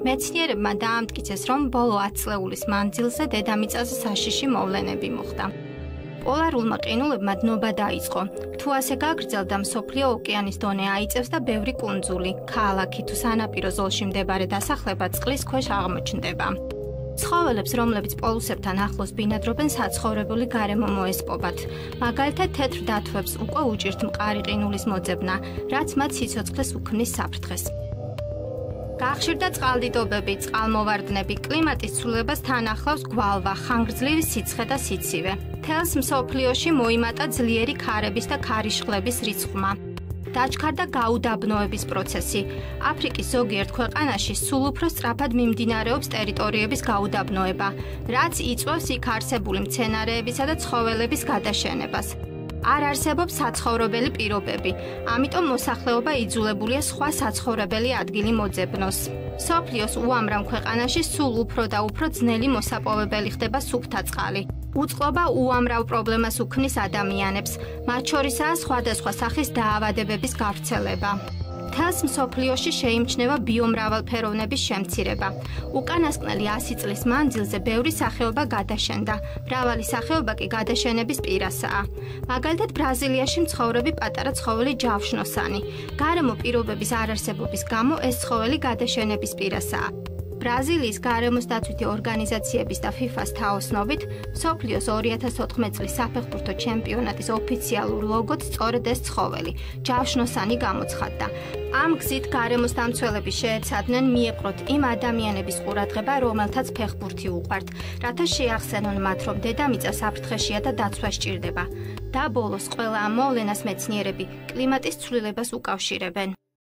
მეცნიერებმა დაამტკიცეს, რომ ბოლო 10 წლეულის მანძილზე დედამიწაზე საშიში მოვლენები მოხდა. პოლარულმა ყინულებმა დნობა დაიწყო. თუ ასე გაგრძელდა, მსოფლიო ოკეანის დონე აიწევს და ბევრი კუნძული, ქალაქი თუ სანაპირო ზოლში მდებარე დასახლება წყლის ქვეშ აღმოჩნდება. ცხოველებს, რომლებიც პოლუსებთან ახლოს ბინადრობენ, საცხოვრებელი გარემო მოესპობათ. მაგალითად, თეთრ დათვებს უკვე უჭირთ მყარი ყინულის მოძებნა, რაც მათ სიცოცხლეს უქმნის საფრთხეს. გახშირდა წყალდიდობები, წყალმოვარდნები, კლიმატის ცვლილებას თან ახლავს გვალვა, ხანგრძლივი სიცხე და სიცივე. მთელს მსოფლიოში მოიმატა ძლიერი ქარების და ქარიშხლების რიცხვა. დაჩქარდა გაუდაბნოების პროცესი. აფრიკის ზოგიერთ ქვეყანაში სულ უფრო სწრაფად მიმდინარეობს ტერიტორიების გაუდაბნოება, რაც იწვევს იქ არსებული მცენარეებისა და ცხოველების გადაშენებას. არ არსებობს საცხოვრებელი პირობები, ამიტომ მოსახლეობა იძულებულია სხვა საცხოვრებელი ადგილი მოძებნოს. მსოფლიოს უამრავ ქვეყანაში სულ უფრო და უფრო ძნელი მოსაპოვებელი ხდება სუფთა წყალი. უწყლობა უამრავ პრობლემას უქმნის ადამიანებს, მათ შორისაა სხვადასხვა სახის დაავადებების გავრცელება. მთელს მსოფლიოში შეიმჩნევა ბიომრავალფეროვნების შემცირება. უკანასკნელი 100 წლის მანძილზე ბევრი სახეობა გადაშენდა, მრავალი სახეობა კი გადაშენების პირასაა. მაგალითად, ბრაზილიაში მცხოვრები პატარა ცხოველი ჯავშნოსანი. გარემო პირობების არარსებობის გამო ეს ცხოველი გადაშენების პირასაა. ბრაზილიის გარემოს დაცვითი ორგანიზაციების და FIFA-ს თაოსნობით, მსოფლიოს 2014 წლის საფეხბურთო ჩემპიონატის ოფიციალურ ლოგოც სწორედ ეს ცხოველი, ჯავშნოსანი გამოცხადდა. ამ გზით გარემოს დამცველები შეეცადნენ მიეყროთ იმ ადამიანების ყურადღება, რომელთაც ფეხბურთი უყვართ, რათა შეახსენონ მათ, რომ დედამიწა საფრთხეშია და დაცვა სჭირდება. და ბოლოს ყველა ამ მოვლენას მეცნიერები კლიმატის ცვლილებას უკავშირებენ.